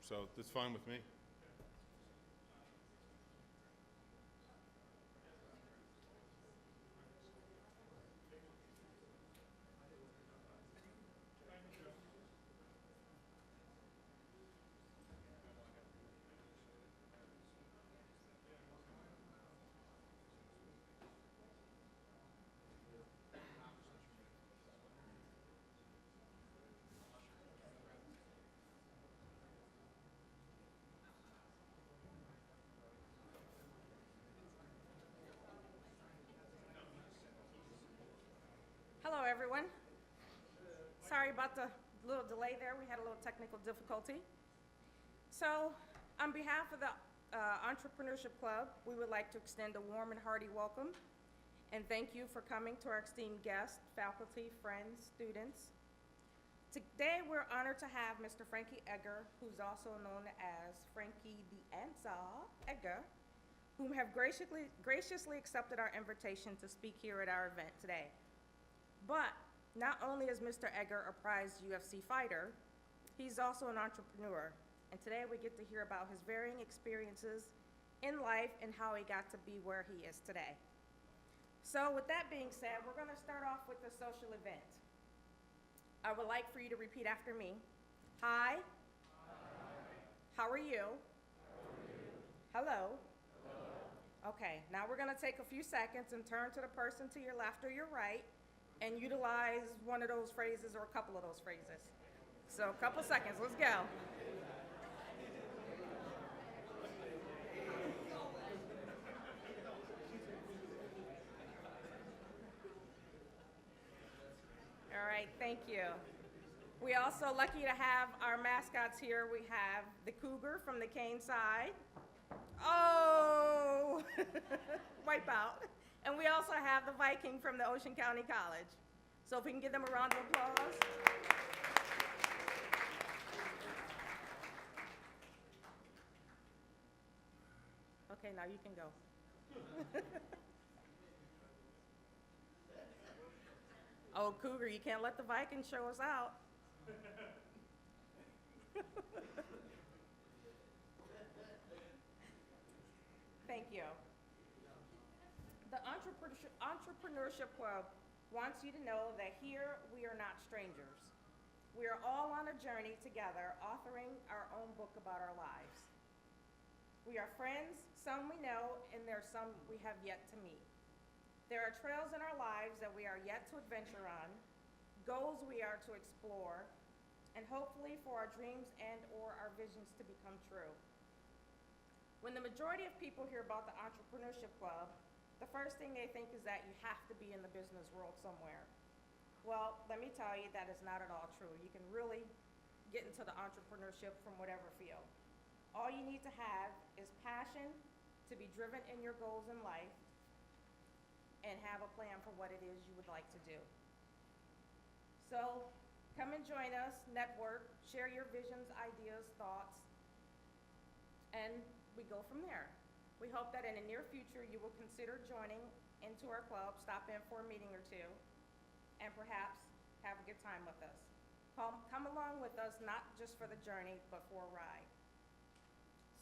So that's fine with me. Hello, everyone. Sorry about the little delay there. We had a little technical difficulty. So, on behalf of the Entrepreneurship Club, we would like to extend a warm and hearty welcome and thank you for coming to our esteemed guests, faculty, friends, students. Today, we're honored to have Mr. Frankie Edgar, who's also known as Frankie the Answer Edgar, whom have graciously accepted our invitation to speak here at our event today. But not only is Mr. Edgar a prized UFC fighter, he's also an entrepreneur. And today we get to hear about his varying experiences in life and how he got to be where he is today. So with that being said, we're going to start off with the social event. I would like for you to repeat after me. Hi. Hi. How are you? Hello. Hello. Okay, now we're going to take a few seconds and turn to the person to your left or your right and utilize one of those phrases or a couple of those phrases. So a couple seconds, let's go. All right, thank you. We also lucky to have our mascots here. We have the Cougar from the Cane side. Oh, wipe out. And we also have the Viking from the Ocean County College. So if we can give them a round of applause. Okay, now you can go. Oh, Cougar, you can't let the Vikings show us out. Thank you. The Entrepreneurship Club wants you to know that here we are not strangers. We are all on a journey together, authoring our own book about our lives. We are friends, some we know, and there are some we have yet to meet. There are trails in our lives that we are yet to adventure on, goals we are to explore, and hopefully for our dreams and or our visions to become true. When the majority of people hear about the Entrepreneurship Club, the first thing they think is that you have to be in the business world somewhere. Well, let me tell you that is not at all true. You can really get into the entrepreneurship from whatever field. All you need to have is passion to be driven in your goals in life and have a plan for what it is you would like to do. So come and join us, network, share your visions, ideas, thoughts, and we go from there. We hope that in the near future you will consider joining into our club, stop in for a meeting or two, and perhaps have a good time with us. Come along with us, not just for the journey, but for a ride.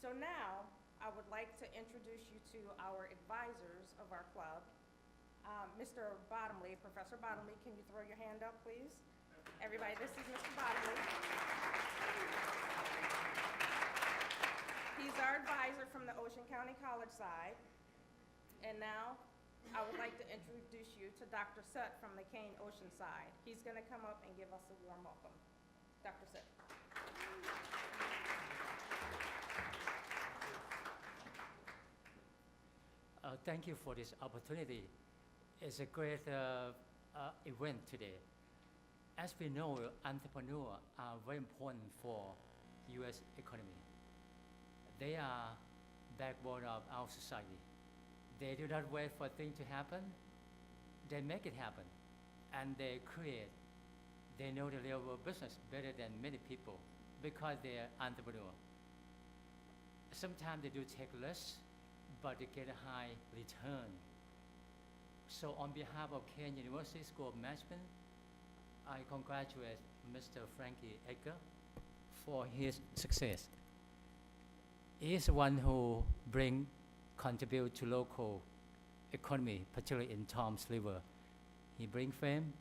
So now, I would like to introduce you to our advisors of our club. Mr. Bottomley, Professor Bottomley, can you throw your hand up, please? Everybody, this is Mr. Bottomley. He's our advisor from the Ocean County College side. And now, I would like to introduce you to Dr. Sutt from the Cane Ocean side. He's gonna come up and give us a warm welcome. Dr. Sutt. Thank you for this opportunity. It's a great event today. As we know, entrepreneurs are very important for U.S. economy. They are backbone of our society. They do not wait for things to happen. They make it happen, and they create. They know the level of business better than many people because they are entrepreneurs. Sometimes they do take less, but they get a high return. So on behalf of Kane University School of Management, I congratulate Mr. Frankie Edgar for his success. he is the one who contribute to local economy, particularly in Tom's River. He bring fame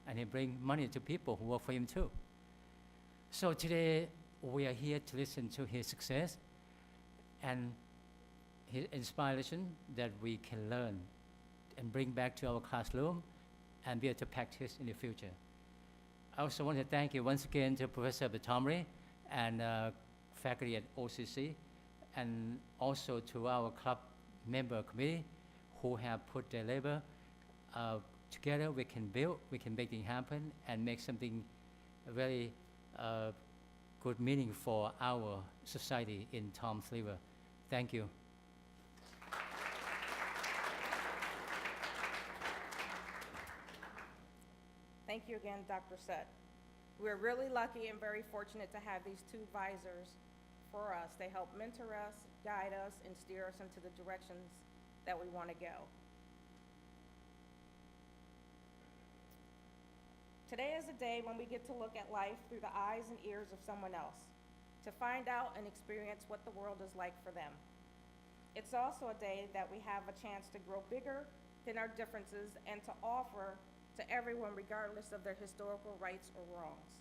and he bring money to people who work for him too. So today we are here to listen to his success and his inspiration that we can learn and bring back to our classroom and be able to practice in the future. I also want to thank you once again to Professor Batomri and faculty at OCC, and also to our club member committee who have put their labor together. We can build, we can make things happen and make something very good meaning for our society in Tom's River. Thank you. Thank you again, Dr. Sett. We're really lucky and very fortunate to have these two advisors for us. They help mentor us, guide us, and steer us into the directions that we want to go. Today is a day when we get to look at life through the eyes and ears of someone else, to find out and experience what the world is like for them. It's also a day that we have a chance to grow bigger than our differences and to offer to everyone regardless of their historical rights or wrongs.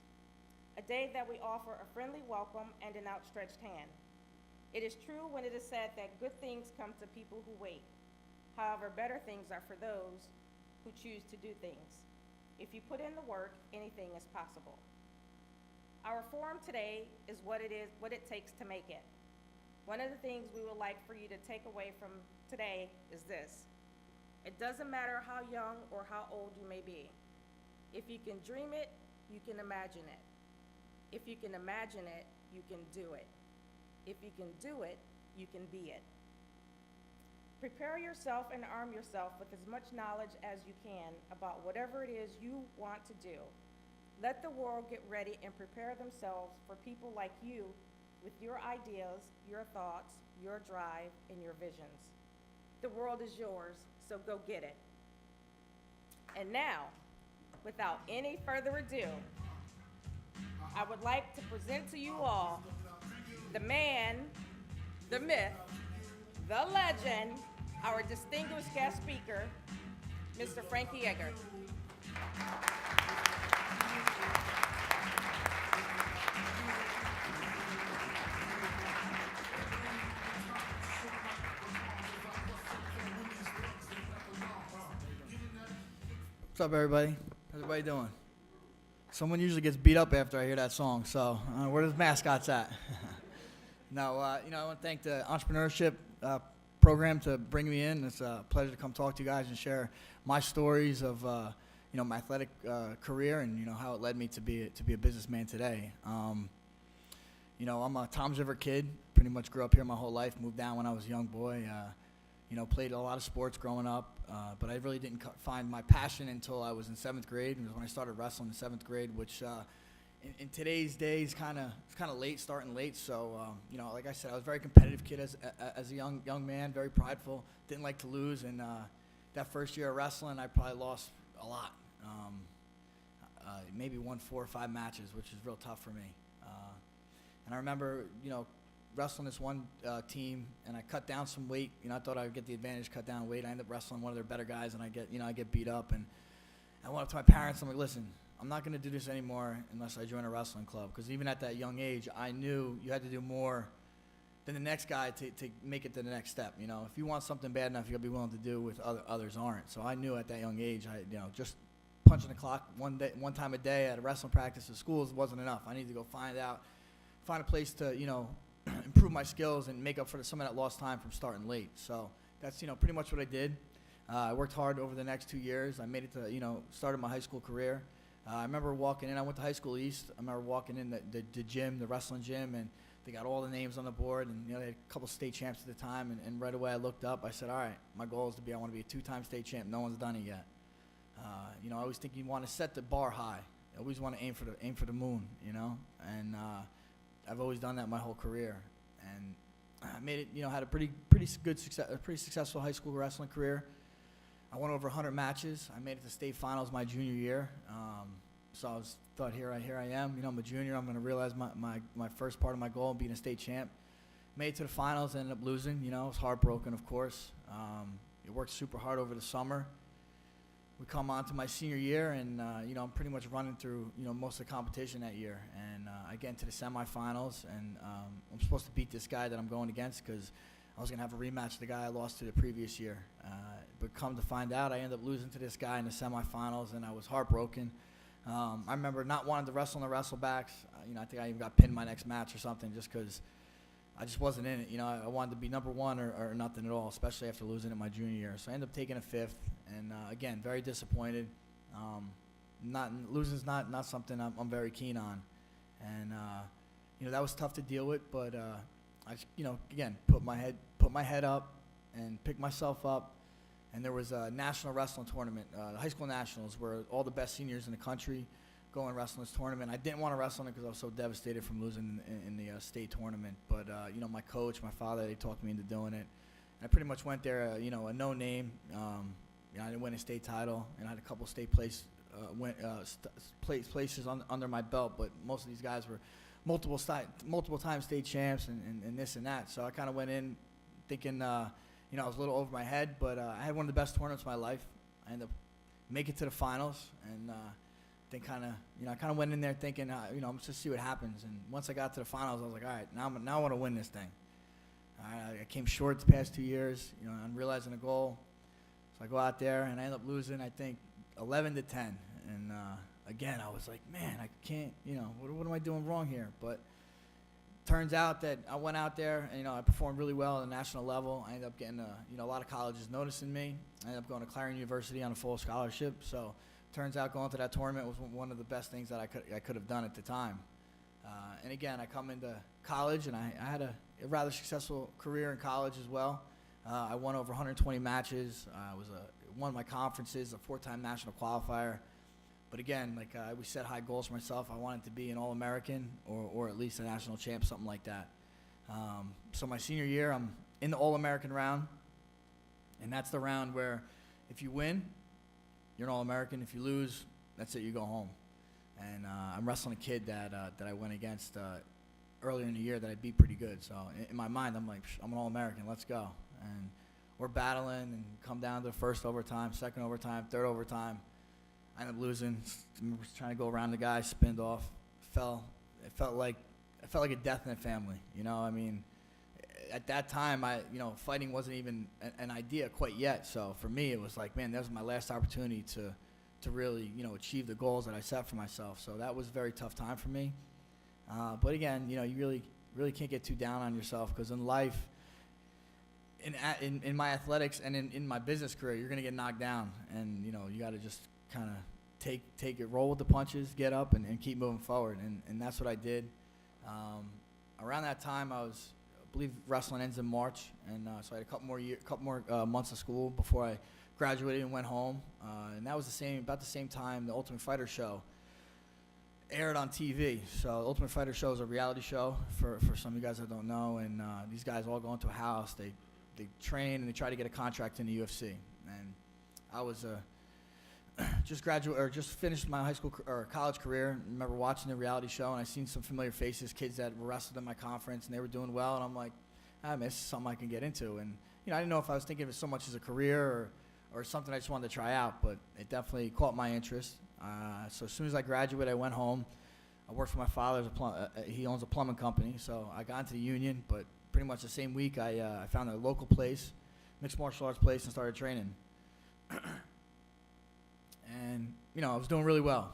A day that we offer a friendly welcome and an outstretched hand. It is true when it is said that good things come to people who wait. However, better things are for those who choose to do things. If you put in the work, anything is possible. Our forum today is what it takes to make it. One of the things we would like for you to take away from today is this: it doesn't matter how young or how old you may be. If you can dream it, you can imagine it. If you can imagine it, you can do it. If you can do it, you can be it. Prepare yourself and arm yourself with as much knowledge as you can about whatever it is you want to do. Let the world get ready and prepare themselves for people like you with your ideas, your thoughts, your drive, and your visions. The world is yours, so go get it. And now, without any further ado, I would like to present to you all the man, the myth, the legend, our distinguished guest speaker, Mr. Frankie Edgar. What's up, everybody? How's everybody doing? Someone usually gets beat up after I hear that song, so where the mascots at? No, I want to thank the entrepreneurship program to bring me in. It's a pleasure to come talk to you guys and share my stories of my athletic career and how it led me to be a businessman today. I'm a Toms River kid. Pretty much grew up here my whole life. Moved down when I was a young boy. Played a lot of sports growing up, but I really didn't find my passion until I was in 7th grade. It was when I started wrestling in 7th grade, which in today's days it's kind of late, starting late. So like I said, I was a very competitive kid as a young man, very prideful, didn't like to lose. And that first year of wrestling, I probably lost a lot. Maybe won 4 or 5 matches, which is real tough for me. And I remember, wrestling this one team, and I cut down some weight. I thought I would get the advantage, cut down weight. I ended up wrestling one of their better guys, and I get beat up. And I went up to my parents. I'm like, listen, I'm not going to do this anymore unless I join a wrestling club. Because even at that young age, I knew you had to do more than the next guy to make it to the next step. If you want something bad enough, you got to be willing to do what others aren't. So I knew at that young age, just punching the clock one time a day at a wrestling practice at schools wasn't enough. I needed to go find a place to improve my skills and make up for some of that lost time from starting late. So that's pretty much what I did. I worked hard over the next 2 years. I made it to started my high school career. I remember walking in. I went to high school east. I remember walking in the gym, the wrestling gym, and they got all the names on the board. And they had a couple state champs at the time. And right away I looked up. I said, all right, my goal is I want to be a 2-time state champ. No one's done it yet. I always think you want to set the bar high. I always want to aim for the moon. And I've always done that my whole career, and I made it. Had a pretty successful high school wrestling career. I won over 100 matches. I made it to state finals my junior year. So I thought, here I am. I'm a junior. I'm going to realize my first part of my goal, being a state champ. made it to the finals, ended up losing. You know, I was heartbroken, of course. I worked super hard over the summer. We come on to my senior year, and you know, I'm pretty much running through, you know, most of the competition that year, and I get into the semifinals, and I'm supposed to beat this guy that I'm going against because I was gonna have a rematch of the guy I lost to the previous year. But come to find out, I ended up losing to this guy in the semifinals, and I was heartbroken. I remember not wanting to wrestle in the wrestlebacks. You know, I think I even got pinned my next match or something just because I just wasn't in it. You know, I wanted to be number one or nothing at all, especially after losing it my junior year. So I ended up taking a fifth, and again, very disappointed. Losing's not something I'm very keen on, and you know, that was tough to deal with. But I, you know, again, put my head up and pick myself up. And there was a national wrestling tournament, the high school nationals, where all the best seniors in the country go and wrestle in this tournament. I didn't want to wrestle in it because I was so devastated from losing in the state tournament. But you know, my coach, my father, they talked me into doing it. And I pretty much went there, you know, a no name. You know, I didn't win a state title, and I had a couple state places under my belt. But most of these guys were multiple time state champs and this and that. So I kind of went in thinking. You know, I was a little over my head, but I had one of the best tournaments of my life. I ended up making it to the finals, and then I kind of went in there thinking, you know, I'm just see what happens. And once I got to the finals, I was like, all right, now I want to win this thing. I came short the past 2 years, you know, on realizing the goal. So I go out there, and I end up losing, I think, 11-10. And again, I was like, man, I can't, you know, what am I doing wrong here? But turns out that I went out there and, you know, I performed really well at the national level. I ended up getting, you know, a lot of colleges noticing me. I ended up going to Clarion University on a full scholarship. So turns out going to that tournament was one of the best things that I could have done at the time. And again, I come into college, and I had a rather successful career in college as well. I won over 120 matches. I won my conferences, a 4-time national qualifier. But again, like we set high goals for myself. I wanted to be an All-American or at least a national champ, something like that. So my senior year, I'm in the All-American round, and that's the round where if you win, you're an All-American. If you lose, that's it, you go home. And I'm wrestling a kid that I went against earlier in the year that I beat pretty good. So in my mind, I'm like, I'm an All-American, let's go. And we're battling and come down to the first overtime, second overtime, third overtime. I ended up losing. I was trying to go around the guy, spinned off, fell. It felt like a death in the family. You know, I mean, at that time, you know, fighting wasn't even an idea quite yet. So for me, it was like, man, that was my last opportunity to really, you know, achieve the goals that I set for myself. So that was a very tough time for me. But again, you know, you really can't get too down on yourself, because in life, in my athletics and in my business career, you're gonna get knocked down, and you know, you got to just kind of take it, roll with the punches, get up, and keep moving forward. And that's what I did. Around that time, I believe wrestling ends in March, and so I had a couple more months of school before I graduated and went home. And that was about the same time the Ultimate Fighter show aired on TV. So Ultimate Fighter show is a reality show for some of you guys that don't know, and these guys all go into a house, they train, and they try to get a contract in the UFC. And I was just finished my high school or college career. I remember watching the reality show, and I seen some familiar faces, kids that wrestled in my conference, and they were doing well. And I'm like, man, this is something I can get into. And you know, I didn't know if I was thinking of it so much as a career or something I just wanted to try out, but it definitely caught my interest. So as soon as I graduated, I went home. I worked for my father. He owns a plumbing company, so I got into the union. But pretty much the same week, I found a local place, mixed martial arts place, and started training. And, you know, I was doing really well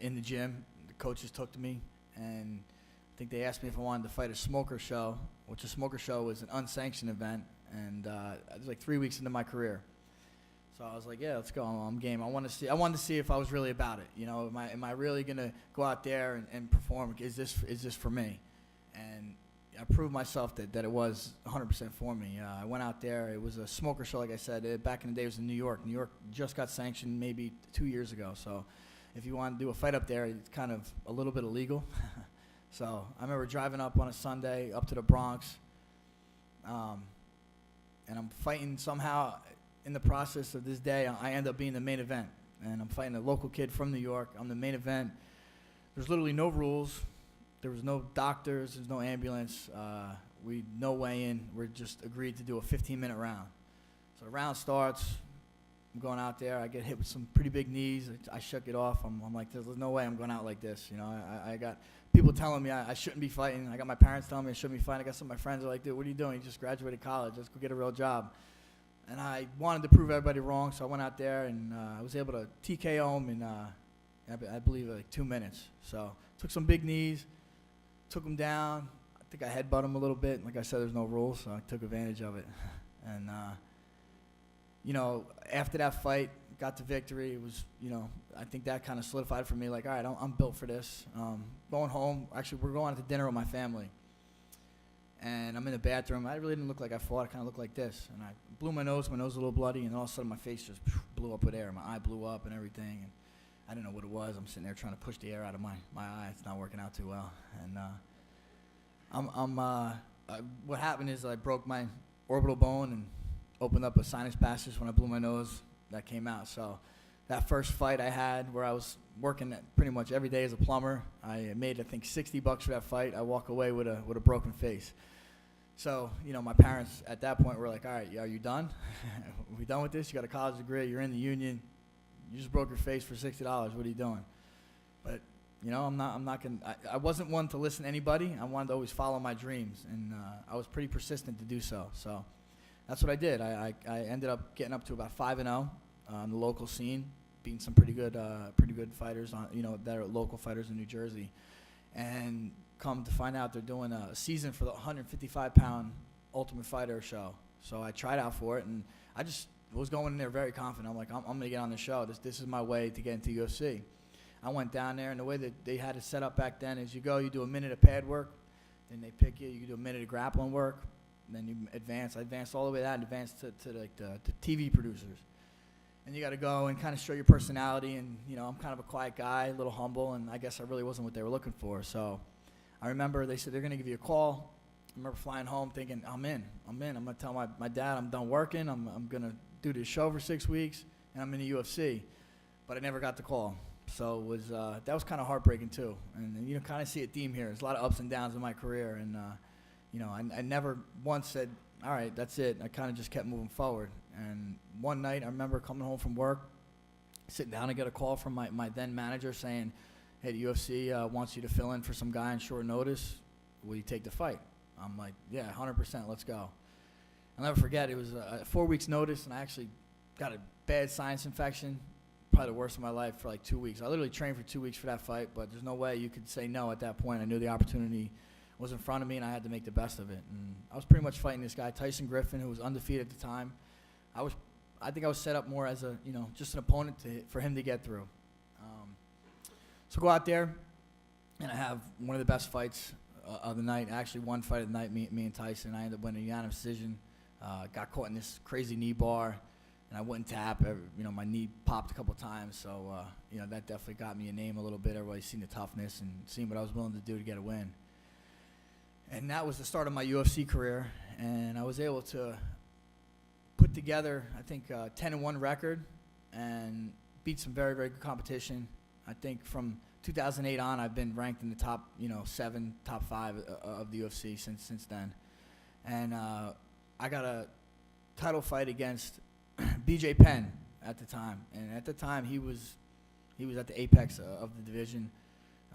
in the gym. The coaches took to me, and I think they asked me if I wanted to fight a smoker show, which a smoker show was an unsanctioned event, and it was like 3 weeks into my career. So I was like, yeah, let's go. I'm game. I wanted to see if I was really about it. You know, am I really going to go out there and perform? Is this for me? And I proved myself that it was 100% for me. I went out there. It was a smoker show, like I said. Back in the day, it was in New York. New York just got sanctioned maybe 2 years ago. So if you want to do a fight up there, it's kind of a little bit illegal. So I remember driving up on a Sunday up to the Bronx, and I'm fighting somehow. In the process of this day, I end up being the main event. And I'm fighting a local kid from New York. I'm the main event. There's literally no rules. There was no doctors. There's no ambulance. We no weigh in. We're just agreed to do a 15-minute round. So the round starts. I'm going out there. I get hit with some pretty big knees. I shook it off. I'm like, there's no way I'm going out like this. You know, I got people telling me I shouldn't be fighting. I got my parents telling me I shouldn't be fighting. I got some of my friends are like, dude, what are you doing? You just graduated college. Let's go get a real job. And I wanted to prove everybody wrong, so I went out there and I was able to TKO him in, I believe, like 2 minutes. So took some big knees, took him down. I think I headbutted him a little bit. Like I said, there's no rules, so I took advantage of it. And you know, after that fight, got the victory. It was, you know, I think that kind of solidified for me, like, all right, I'm built for this. Going home, actually, we're going out to dinner with my family. And I'm in the bathroom. I really didn't look like I fought. I kind of looked like this. And I blew my nose was a little bloody, and all of a sudden my face just blew up with air. My eye blew up and everything. And I didn't know what it was. I'm sitting there trying to push the air out of my eye. It's not working out too well. And what happened is I broke my orbital bone and opened up a sinus passage when I blew my nose. That came out. So that first fight I had where I was working pretty much every day as a plumber, I made, I think, $60 for that fight. I walk away with a broken face. So, you know, my parents at that point were like, all right, are you done? Are we done with this? You got a college degree. You're in the union. You just broke your face for $60. What are you doing? But, you know, I'm not going to, I wasn't one to listen to anybody. I wanted to always follow my dreams. And I was pretty persistent to do so. So that's what I did. I ended up getting up to about 5-0 on the local scene, beating some pretty good fighters on, you know, that are local fighters in New Jersey. And come to find out they're doing a season for the 155-pound Ultimate Fighter show. So I tried out for it, and I just was going in there very confident. I'm like, I'm going to get on the show. This is my way to get into UFC. I went down there, and the way that they had it set up back then is you go, you do a minute of pad work, then they pick you. You can do a minute of grappling work, then you advance. I advanced all the way to that and advanced to like the TV producers. And you got to go and kind of show your personality. And, you know, I'm kind of a quiet guy, a little humble, and I guess I really wasn't what they were looking for. So I remember they said they're going to give you a call. I remember flying home thinking, I'm in. I'm going to tell my dad I'm done working. I'm going to do this show for 6 weeks, and I'm in the UFC. But I never got the call. So it was that was kind of heartbreaking, too. And you know, kind of see a theme here. There's a lot of ups and downs in my career. And, you know, I never once said, all right, that's it. I kind of just kept moving forward. And one night I remember coming home from work, sitting down and get a call from my then manager saying, hey, the UFC wants you to fill in for some guy on short notice. Will you take the fight? I'm like, yeah, 100%, let's go. I'll never forget, it was 4 weeks notice, and I actually got a bad sinus infection, probably the worst of my life, for like 2 weeks. I literally trained for 2 weeks for that fight, but there's no way you could say no at that point. I knew the opportunity was in front of me, and I had to make the best of it. And I was pretty much fighting this guy, Tyson Griffin, who was undefeated at the time. I think I was set up more as a, you know, just an opponent for him to get through. So go out there, and I have one of the best fights of the night. Actually, one fight of the night, me and Tyson. I ended up winning a unanimous decision. Got caught in this crazy knee bar, and I wouldn't tap. You know, my knee popped a couple times, so you know, that definitely got me a name a little bit. Everybody's seen the toughness and seen what I was willing to do to get a win. And that was the start of my UFC career, and I was able to put together, I think, a 10-1 record and beat some very, very good competition. I think from 2008 on, I've been ranked in the top, you know, 7, top 5 of the UFC since then. And I got a title fight against BJ Penn at the time, and at the time he was at the apex of the division.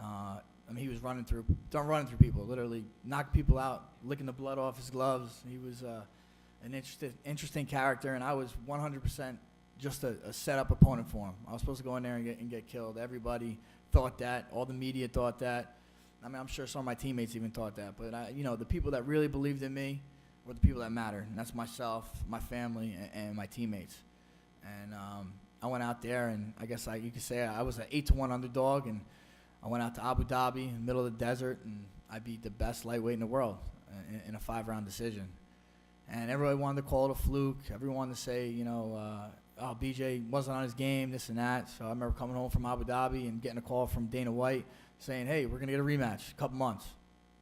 I mean, he was running through people, literally knocking people out, licking the blood off his gloves. He was an interesting character, and I was 100% just a set-up opponent for him. I was supposed to go in there and get killed. Everybody thought that. All the media thought that. I mean, I'm sure some of my teammates even thought that. But, you know, the people that really believed in me were the people that mattered, and that's myself, my family, and my teammates. And I went out there, and I guess you could say I was an 8-1 underdog, and I went out to Abu Dhabi in the middle of the desert, and I beat the best lightweight in the world in a 5-round decision. And everybody wanted to call it a fluke. Everyone wanted to say, you know, oh, BJ wasn't on his game, this and that. So I remember coming home from Abu Dhabi and getting a call from Dana White saying, hey, we're going to get a rematch, a couple months.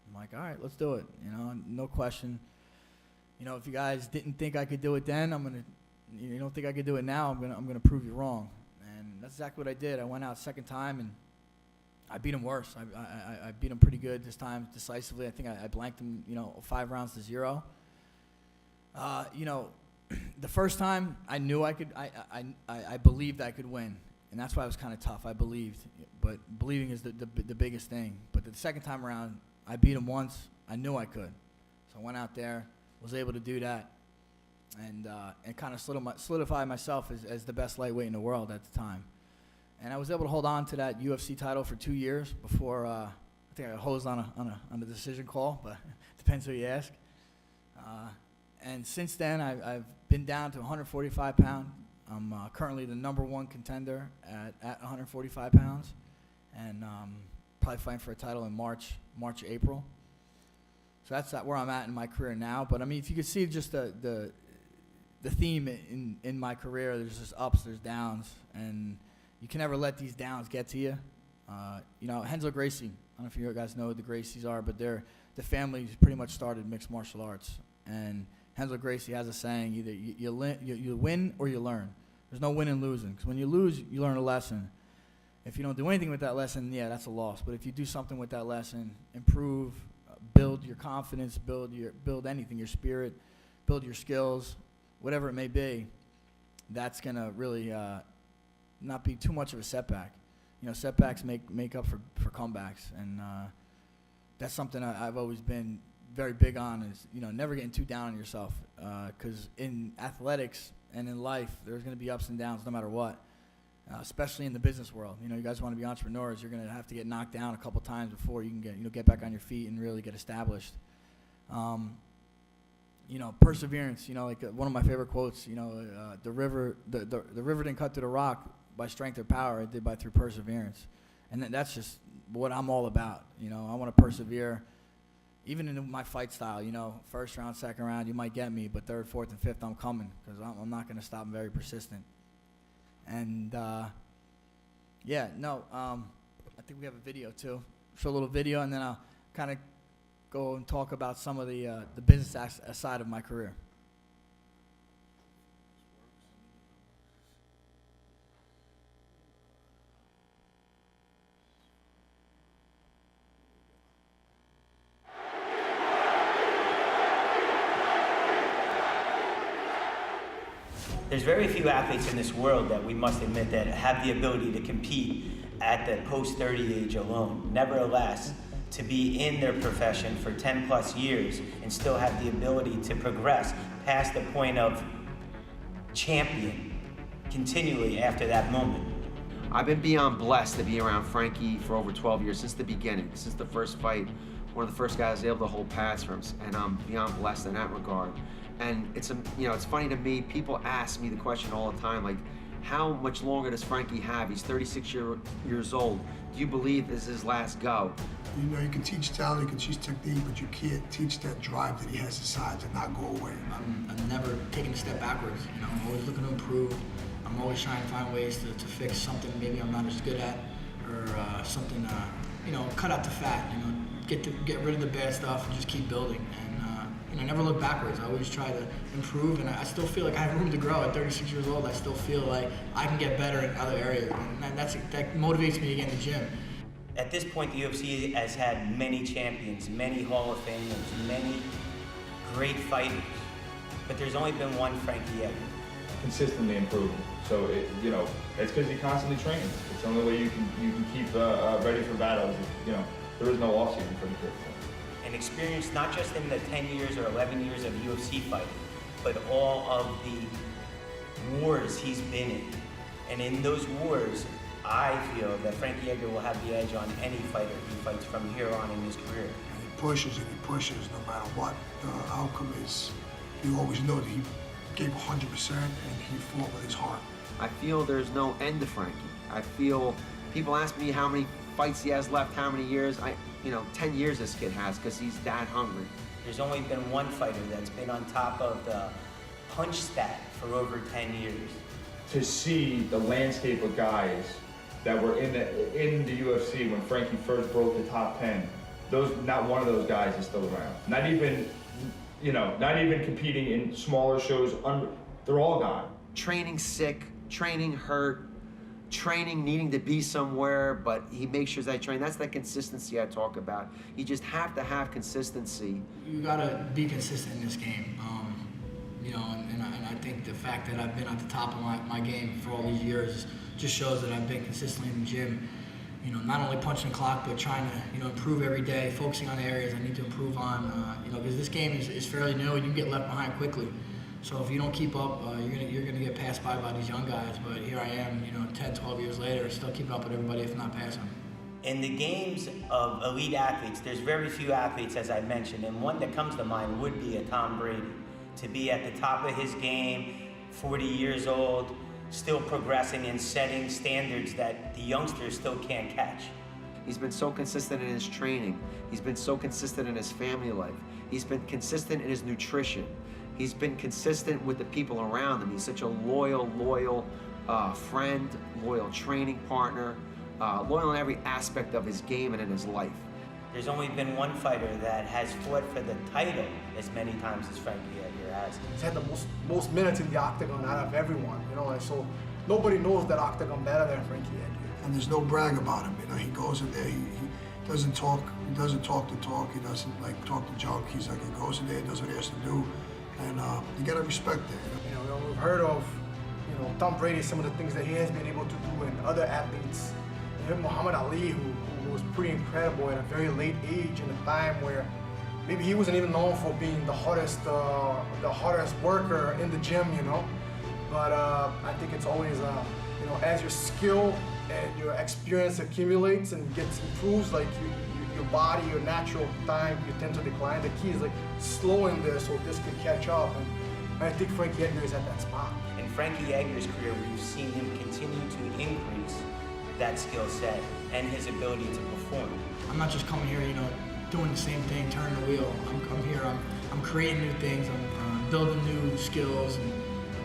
I'm like, all right, let's do it. You know, no question. You know, if you guys didn't think I could do it then, you don't think I could do it now, I'm gonna prove you wrong. And that's exactly what I did. I went out second time, and I beat him worse. I beat him pretty good this time, decisively. I think I blanked him, 5 rounds to 0. The first time I knew I could, I believed I could win, and that's why it was kind of tough. I believed, but believing is the biggest thing. But the second time around, I beat him once. I knew I could, so I went out there, was able to do that, and kind of solidify myself as the best lightweight in the world at the time. And I was able to hold on to that UFC title for 2 years before I think I got hosed on a decision call, but depends who you ask. And since then, I've been down to 145 pounds. I'm currently the #1 contender at 145 pounds, and probably fighting for a title in March, April. So that's where I'm at in my career now. But I mean, if you could see just the theme in my career, there's just ups, there's downs, and you can never let these downs get to you. Renzo Gracie, I don't know if you guys know who the Gracies are, but the family pretty much started mixed martial arts. And Renzo Gracie has a saying, either you win or you learn. There's no win and losing, because when you lose, you learn a lesson. If you don't do anything with that lesson, yeah, that's a loss. But if you do something with that lesson, improve, build your confidence, build anything, your spirit, build your skills, whatever it may be, that's going to really not be too much of a setback. Setbacks make up for comebacks, and that's something I've always been very big on, is never getting too down on yourself, because in athletics and in life, there's going to be ups and downs no matter what, especially in the business world. You guys want to be entrepreneurs, you're going to have to get knocked down a couple times before you can get back on your feet and really get established. Perseverance. Like one of my favorite quotes. The river didn't cut through the rock by strength or power; it did through perseverance. And that's just what I'm all about. I want to persevere, even in my fight style. First round, second round, you might get me, but third, fourth, and fifth, I'm coming, because I'm not going to stop. I'm very persistent. And I think we have a video too. Show a little video, and then I'll kind of go and talk about some of the business side of my career. There's very few athletes in this world that we must admit that have the ability to compete at the post-30 age alone. Nevertheless, to be in their profession for 10 plus years and still have the ability to progress past the point of champion continually after that moment. I've been beyond blessed to be around Frankie for over 12 years, since the beginning, since the first fight. One of the first guys able to hold pads for him, and I'm beyond blessed in that regard. And it's funny to me, people ask me the question all the time, like, how much longer does Frankie have? He's 36 years old. Do you believe this is his last go? You can teach talent, you can teach technique, but you can't teach that drive that he has inside to not go away. I'm never taking a step backwards. I'm always looking to improve. I'm always trying to find ways to fix something maybe I'm not as good at, or something, cut out the fat, get rid of the bad stuff and just keep building. And I never look backwards. I always try to improve, and I still feel like I have room to grow. At 36 years old, I still feel like I can get better in other areas, and that motivates me to get in the gym. At this point, the UFC has had many champions, many Hall of Famers, many great fighters, but there's only been one Frankie Edgar. Consistently improving. So it's because he constantly trains. It's the only way you can keep ready for battles. There is no off season for the kid. And experience not just in the 10 years or 11 years of UFC fighting, but all of the wars he's been in. And in those wars, I feel that Frankie Edgar will have the edge on any fighter he fights from here on in his career. And he pushes no matter what the outcome is. You always know that he gave 100% and he fought with his heart. I feel there's no end to Frankie. I feel, people ask me how many fights he has left, how many years. 10 years this kid has, because he's that hungry. There's only been one fighter that's been on top of the punch stat for over 10 years. To see the landscape of guys that were in the UFC when Frankie first broke the top 10, not one of those guys is still around. Not even competing in smaller shows. They're all gone. Training sick, training hurt, training, needing to be somewhere, but he makes sure that I train. That's that consistency I talk about. You just have to have consistency. You gotta be consistent in this game. You know, and I think the fact that I've been at the top of my game for all these years just shows that I've been consistently in the gym. You know, not only punching the clock, but trying to, you know, improve every day, focusing on the areas I need to improve on. You know, because this game is fairly new and you get left behind quickly. So if you don't keep up, you're gonna get passed by these young guys. But here I am, you know, 10, 12 years later, still keeping up with everybody, if not passing them. In the games of elite athletes, there's very few athletes, as I mentioned, and one that comes to mind would be a Tom Brady. To be at the top of his game, 40 years old, still progressing and setting standards that the youngsters still can't catch. He's been so consistent in his training. He's been so consistent in his family life. He's been consistent in his nutrition. He's been consistent with the people around him. He's such a loyal friend, loyal training partner, loyal in every aspect of his game and in his life. There's only been one fighter that has fought for the title as many times as Frankie Edgar has. He's had the most minutes in the octagon out of everyone, you know, and so nobody knows that octagon better than Frankie Edgar. And there's no brag about him, you know. He goes in there, he doesn't talk. He doesn't talk the talk. He doesn't like talk the junk. He's like, he goes in there, does what he has to do, and you gotta respect it. You know, we've heard of, you know, Tom Brady, some of the things that he has been able to do, and other athletes. Even Muhammad Ali, who was pretty incredible at a very late age in a time where maybe he wasn't even known for being the hardest worker in the gym, you know. But I think it's always, you know, as your skill and your experience accumulates and gets improves, like your body, your natural time, you tend to decline. The key is like slowing this so this can catch up. And I think Frankie Edgar is at that spot. In Frankie Edgar's career, we've seen him continue to increase that skill set and his ability to perform. I'm not just coming here, you know, doing the same thing, turning the wheel. I'm here, I'm creating new things, I'm building new skills, and,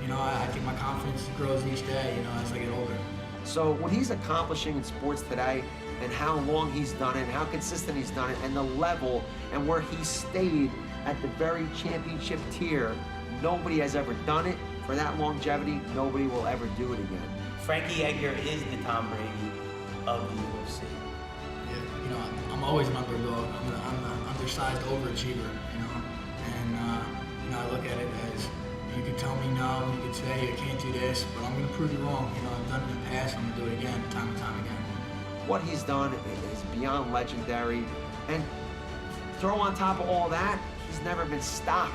you know, I think my confidence grows each day, you know, as I get older. So what he's accomplishing in sports today and how long he's done it and how consistent he's done it and the level and where he stayed at the very championship tier, nobody has ever done it for that longevity. Nobody will ever do it again. Frankie Edgar is the Tom Brady of the UFC. Yeah, you know, I'm always an underdog. I'm an undersized overachiever, you know, and you know, I look at it as, you can tell me no, you can say you can't do this, but I'm going to prove you wrong. You know, I've done it in the past, I'm going to do it again, time and time again. What he's done is beyond legendary, and throw on top of all that, he's never been stopped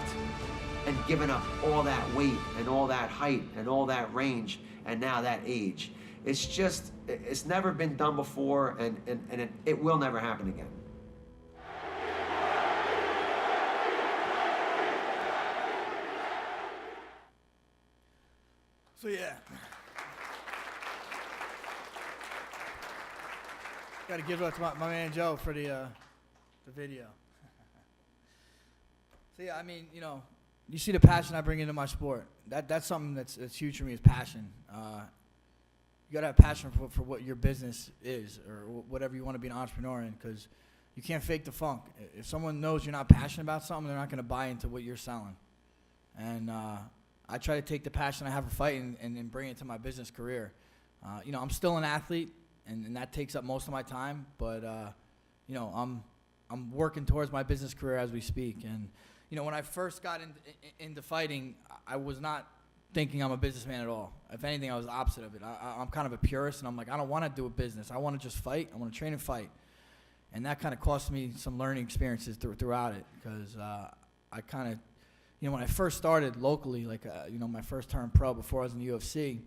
and given up all that weight and all that height and all that range and now that age. It's just, it's never been done before, and it will never happen again. So yeah, got to give it up to my man Joe for the video. So yeah, I mean, you know, you see the passion I bring into my sport. That's something that's huge for me, is passion. You gotta have passion for what your business is, or whatever you want to be an entrepreneur in, because you can't fake the funk. If someone knows you're not passionate about something, they're not gonna buy into what you're selling. And I try to take the passion I have for fighting and bring it to my business career. You know, I'm still an athlete, and that takes up most of my time. But you know, I'm working towards my business career as we speak. And you know, when I first got into fighting, I was not thinking I'm a businessman at all. If anything, I was the opposite of it. I'm kind of a purist, and I'm like, I don't want to do a business. I want to just fight. I want to train and fight. And that kind of cost me some learning experiences throughout it, because I kind of, you know, when I first started locally, like, you know, my first turn pro before I was in the UFC,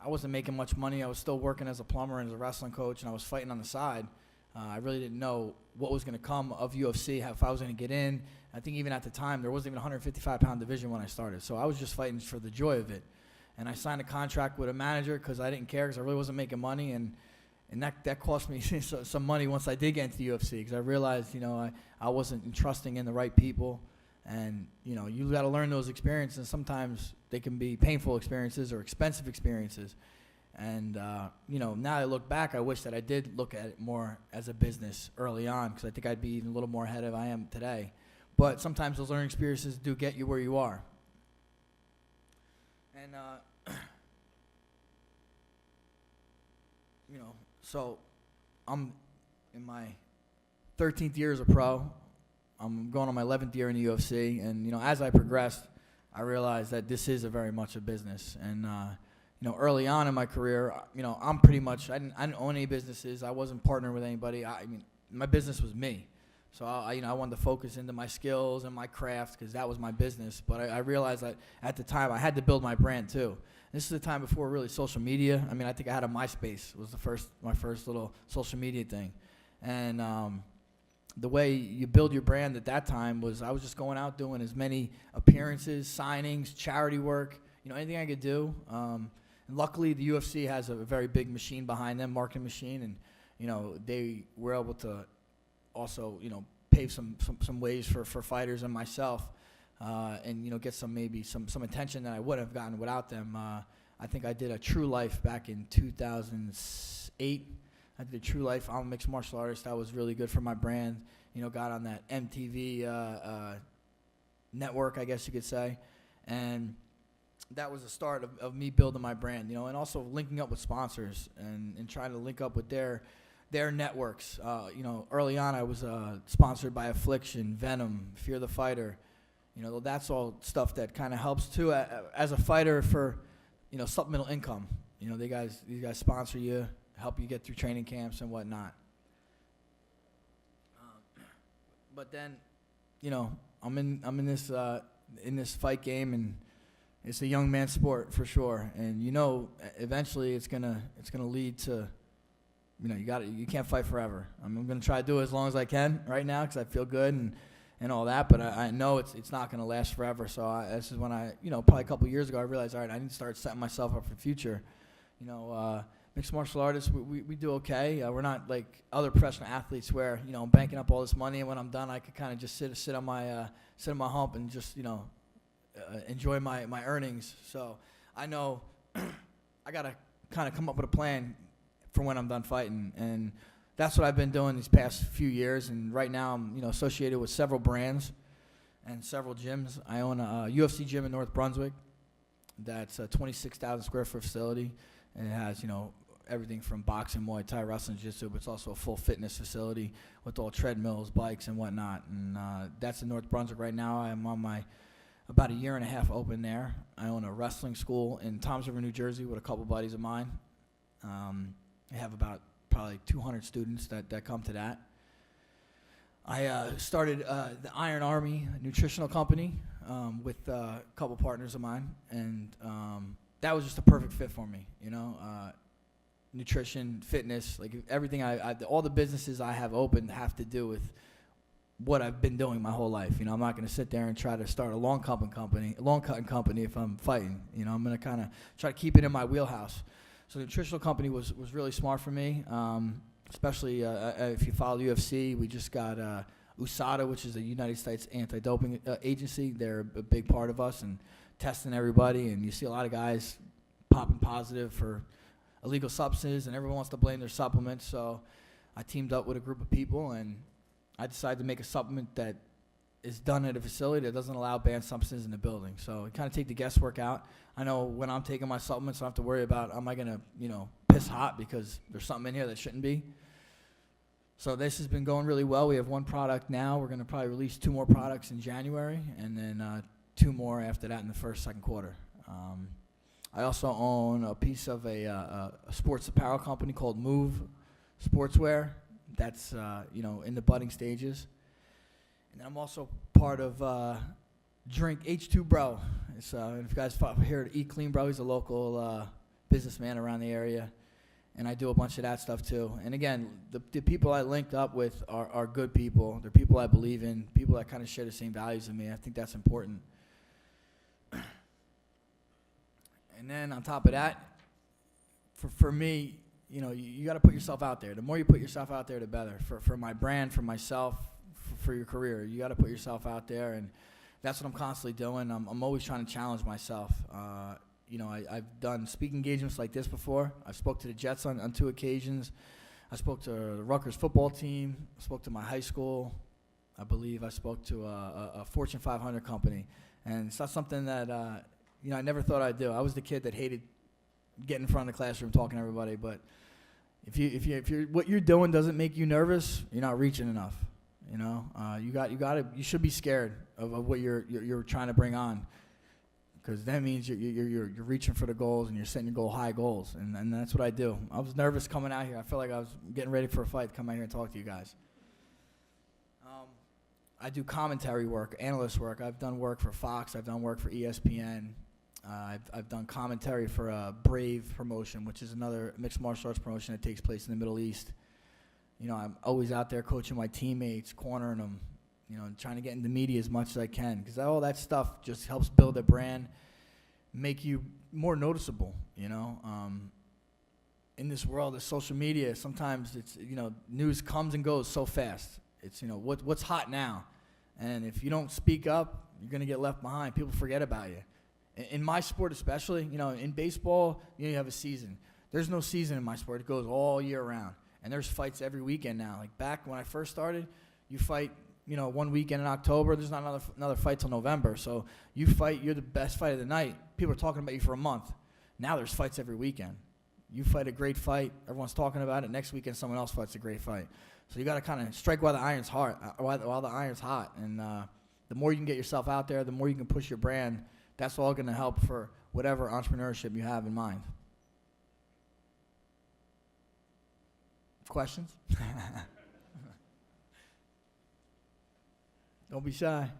I wasn't making much money. I was still working as a plumber and as a wrestling coach, and I was fighting on the side. I really didn't know what was going to come of UFC, if I was going to get in. I think even at the time, there wasn't even a 155-pound division when I started. So I was just fighting for the joy of it. And I signed a contract with a manager because I didn't care, because I really wasn't making money. And that cost me some money once I did get into the UFC, because I realized, you know, I wasn't entrusting in the right people. And, you know, you got to learn those experiences. Sometimes they can be painful experiences or expensive experiences. And, you know, now I look back, I wish that I did look at it more as a business early on, because I think I'd be even a little more ahead of I am today. But sometimes those learning experiences do get you where you are. And so I'm in my 13th year as a pro. I'm going on my 11th year in the UFC, and as I progressed, I realized that this is very much a business. And early on in my career, I'm pretty much I didn't own any businesses. I wasn't partnering with anybody. I mean, my business was me. So I wanted to focus into my skills and my craft because that was my business. But I realized that at the time I had to build my brand too. This is the time before really social media. I mean, I think I had a MySpace. It was my first little social media thing, and the way you build your brand at that time was I was just going out doing as many appearances, signings, charity work, anything I could do. And luckily, the UFC has a very big machine behind them, marketing machine, and they were able to also pave some ways for fighters and myself, and get some attention that I would have gotten without them. I think I did a True Life back in 2008. I did a True Life. I'm a mixed martial artist. That was really good for my brand. Got on that MTV network, I guess you could say. And that was the start of me building my brand, and also linking up with sponsors and trying to link up with their networks. Early on I was sponsored by Affliction, Venom, Fear the Fighter. That's all stuff that kind of helps too as a fighter for, supplemental income. These guys sponsor you, help you get through training camps and whatnot. But then, I'm in this fight game, and it's a young man's sport for sure. And eventually it's gonna lead to, you can't fight forever. I'm gonna try to do it as long as I can right now because I feel good and all that. But I know it's not gonna last forever. So this is when probably a couple years ago I realized, all right, I need to start setting myself up for the future. Mixed martial artists, we do okay. We're not like other professional athletes where I'm banking up all this money, and when I'm done, I could kind of just sit on my hump and just enjoy my earnings. So I know I gotta kind of come up with a plan for when I'm done fighting, and that's what I've been doing these past few years. And right now I'm associated with several brands and several gyms. I own a UFC gym in North Brunswick. That's a 26,000 square foot facility, and it has everything from boxing, Muay Thai, wrestling, jiu-jitsu, but it's also a full fitness facility with all treadmills, bikes, and whatnot. And that's in North Brunswick right now. I'm on about a year and a half open there. I own a wrestling school in Toms River, New Jersey with a couple buddies of mine. I have about probably 200 students that come to that. I started the Iron Army nutritional company with a couple partners of mine, and that was just a perfect fit for me, nutrition, fitness, like everything. All the businesses I have opened have to do with what I've been doing my whole life. I'm not going to sit there and try to start a long cutting company if I'm fighting. I'm going to kind of try to keep it in my wheelhouse. So the nutritional company was really smart for me, especially if you follow UFC. We just got USADA, which is the United States Anti-Doping Agency. They're a big part of us and testing everybody. And you see a lot of guys popping positive for illegal substances, and everyone wants to blame their supplements. So I teamed up with a group of people, and I decided to make a supplement that is done at a facility that doesn't allow banned substances in the building. So kind of take the guesswork out. I know when I'm taking my supplements, I don't have to worry about, am I going to, piss hot because there's something in here that shouldn't be. So this has been going really well. We have one product now. We're going to probably release 2 more products in January, and then 2 more after that in the second quarter. I also own a piece of a sports apparel company called Move Sportswear. That's in the budding stages. And then I'm also part of Drink H2 Bro. It's, if you guys hear Eat Clean Bro, he's a local businessman around the area. And I do a bunch of that stuff too. And again, the people I linked up with are good people. They're people I believe in, people that kind of share the same values as me. I think that's important. And then on top of that, for me, you got to put yourself out there. The more you put yourself out there, the better. For my brand, for myself, for your career, you got to put yourself out there, and that's what I'm constantly doing. I'm always trying to challenge myself. I've done speaking engagements like this before. I spoke to the Jets on 2 occasions. I spoke to the Rutgers football team. I spoke to my high school. I believe I spoke to a Fortune 500 company, and it's not something that I never thought I'd do. I was the kid that hated getting in front of the classroom talking to everybody, but If you're what you're doing doesn't make you nervous, you're not reaching enough. You know, you should be scared of what you're trying to bring on, because that means you're reaching for the goals and you're setting your high goals, and that's what I do. I was nervous coming out here. I felt like I was getting ready for a fight to come out here and talk to you guys. I do commentary work, analyst work. I've done work for Fox. I've done work for ESPN. I've done commentary for a Brave promotion, which is another mixed martial arts promotion that takes place in the Middle East. You know, I'm always out there coaching my teammates, cornering them, you know, and trying to get in the media as much as I can, because all that stuff just helps build a brand, make you more noticeable, you know. In this world of social media, sometimes it's, you know, news comes and goes so fast. It's, you know, what's hot now. And if you don't speak up, you're going to get left behind. People forget about you. In my sport especially, you know, in baseball, you have a season. There's no season in my sport. It goes all year round. And there's fights every weekend now. Like back when I first started, you fight, you know, one weekend in October. There's not another fight till November. So you fight, you're the best fight of the night. People are talking about you for a month. Now there's fights every weekend. You fight a great fight, everyone's talking about it. Next weekend, someone else fights a great fight. So you got to kind of strike while the iron's hot. While the iron's hot. And the more you can get yourself out there, the more you can push your brand. That's all going to help for whatever entrepreneurship you have in mind. Questions? Don't be shy.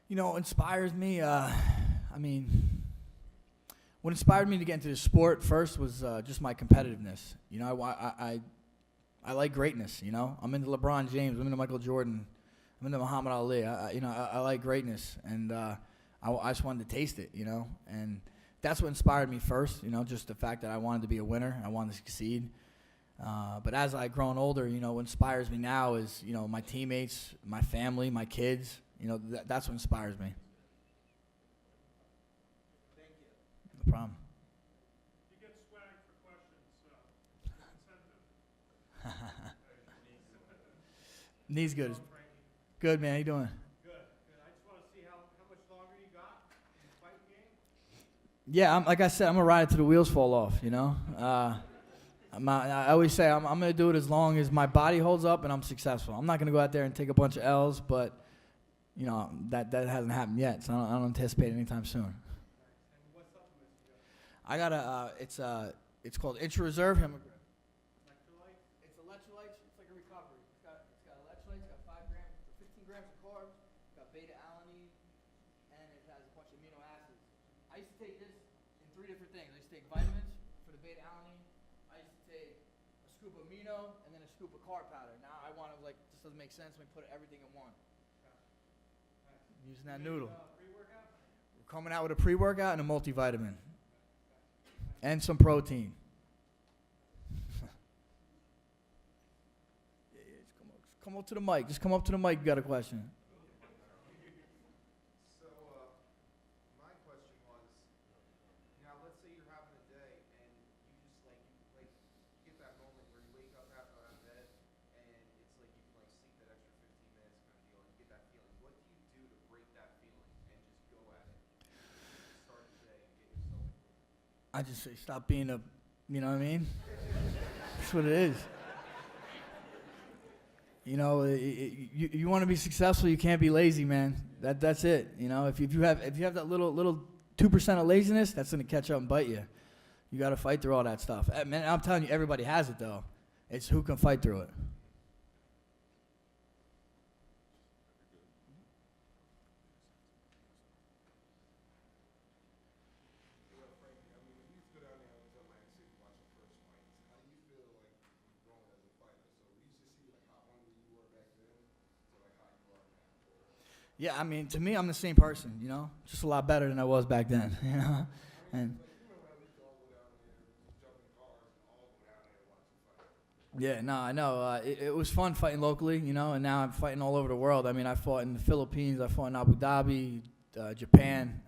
You know, inspires me, I mean, what inspired me to get into the sport first was just my competitiveness. You know, I like greatness, you know. I'm into LeBron James. I'm into Michael Jordan. I'm into Muhammad Ali. I like greatness, and I just wanted to taste it, you know. And that's what inspired me first, you know, just the fact that I wanted to be a winner. I wanted to succeed. But as I've grown older, you know, what inspires me now is, you know, my teammates, my family, my kids. You know, that's what inspires me. Thank you. No problem. You get swag for questions, incentive. Knee's good. Hello, Frankie. Good, man. How you doing? Good. I just want to see how much longer you got in the fight game. Yeah, like I said, I'm going to ride it till the wheels fall off, you know. I always say I'm going to do it as long as my body holds up and I'm successful. I'm not going to go out there and take a bunch of L's, but, you know, that hasn't happened yet, so I don't anticipate it anytime soon. And what supplements you got? I got it's called Intra Reserve Hemoglobin. Electrolytes? It's electrolytes. It's like a recovery. It's got electrolytes. It's got 5 grams, 15 grams of carbs. It's got beta-alanine, and it has a bunch of amino acids. I used to take this in 3 different things. I used to take vitamins for the beta-alanine. I used to take a scoop of amino and then a scoop of carb powder. Now I want to, like, this doesn't make sense. Let me put everything in one. Using that noodle. Pre-workout? We're coming out with a pre-workout and a multivitamin. And some protein. Yeah, just come up to the mic. Just come up to the mic. You got a question? So, my question was, now let's say you're having a day and you just like you get that moment where you wake up out of bed and it's like you can like sleep that extra 15 minutes kind of deal and you get that feeling. What do you do to break that feeling and just go at it? Start the day and get yourself. I just say stop being a, you know what I mean? That's what it is. You know, you want to be successful, you can't be lazy, man. That's it. You know, if you have that little 2% of laziness, that's gonna catch up and bite you. You got to fight through all that stuff. Man, I'm telling you, everybody has it though. It's who can fight through it. Yeah, I mean, to me, I'm the same person, you know, just a lot better than I was back then, you know. And yeah, no, I know. It was fun fighting locally, you know, and now I'm fighting all over the world. I mean, I fought in the Philippines, I fought in Abu Dhabi, Japan.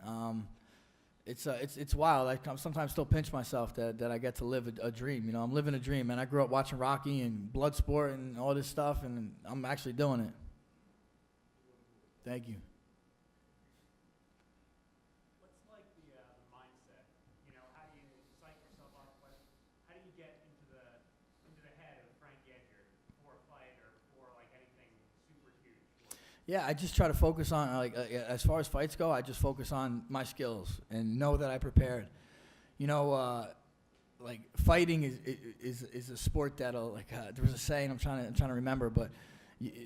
it's wild. I sometimes still pinch myself that I get to live a dream. You know, I'm living a dream, man. I grew up watching Rocky and Bloodsport and all this stuff, and I'm actually doing it. Thank you. What's like the mindset? You know, how do you psych yourself up? How do you get into the head of Frankie Edgar before a fight or before like anything super huge? Yeah, I just try to focus on as far as fights go. I just focus on my skills and know that I prepared. You know, like fighting is a sport that'll there was a saying I'm trying to remember, but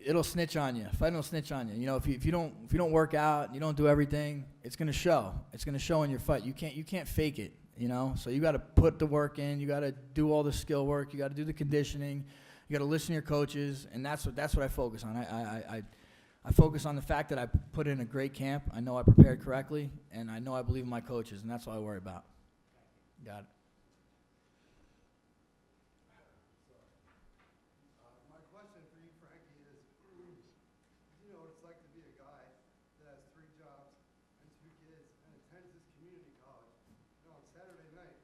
it'll snitch on you. Fighting will snitch on you. You know, if you don't work out, you don't do everything, it's gonna show. It's gonna show in your fight. You can't fake it. You know, so you got to put the work in. You got to do all the skill work. You got to do the conditioning. You got to listen to your coaches, and that's what I focus on. I focus on the fact that I put in a great camp. I know I prepared correctly, and I know I believe in my coaches, and that's all I worry about. Got it. My question for you, Frankie, is you know what it's like to be a guy that has 3 jobs and 2 kids and attends this community college. You know, on Saturday night,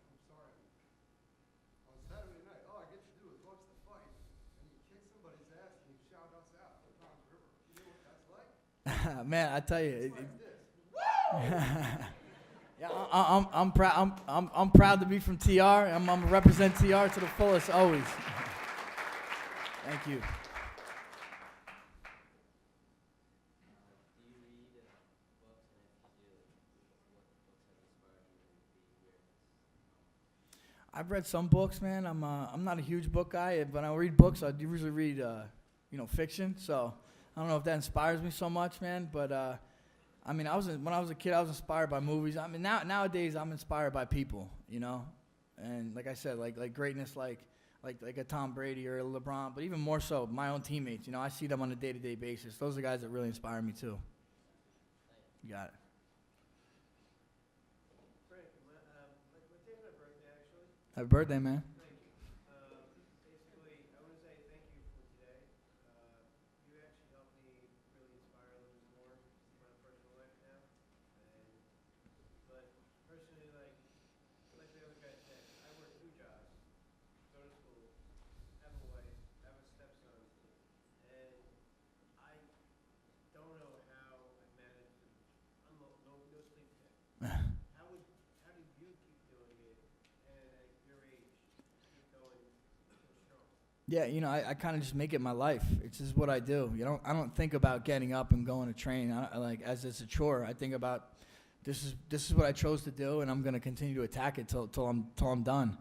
all I get to do is watch the fight, and you kick somebody's ass and you shout us out at Tom's River. You know what that's like? Man, I tell you. It's like this. Yeah, I'm proud. I'm proud to be from TR. I'm gonna represent TR to the fullest always. Thank you. I've read some books, man. I'm not a huge book guy, but I read books. I usually read fiction. So I don't know if that inspires me so much, man. But I mean, when I was a kid, I was inspired by movies. I mean, nowadays I'm inspired by people, you know. And like I said, like greatness, like a Tom Brady or a LeBron, but even more so, my own teammates. You know, I see them on a day-to-day basis. Those are the guys that really inspire me too. You got it. Frank, my today's my birthday, actually. Happy birthday, man. Thank you. Basically, I want to say thank you for today. You actually helped me really inspire a little bit more in my personal life now. But personally, like the other guy said, I work 2 jobs, go to school, have a wife, have a stepson, and I don't know how I managed to. I'm no sleep today. How do you keep doing it, and at your age, keep going so strong? Yeah, you know, I kind of just make it my life. It's just what I do. I don't think about getting up and going to train. I like as it's a chore. I think about this is what I chose to do, and I'm going to continue to attack it till I'm done.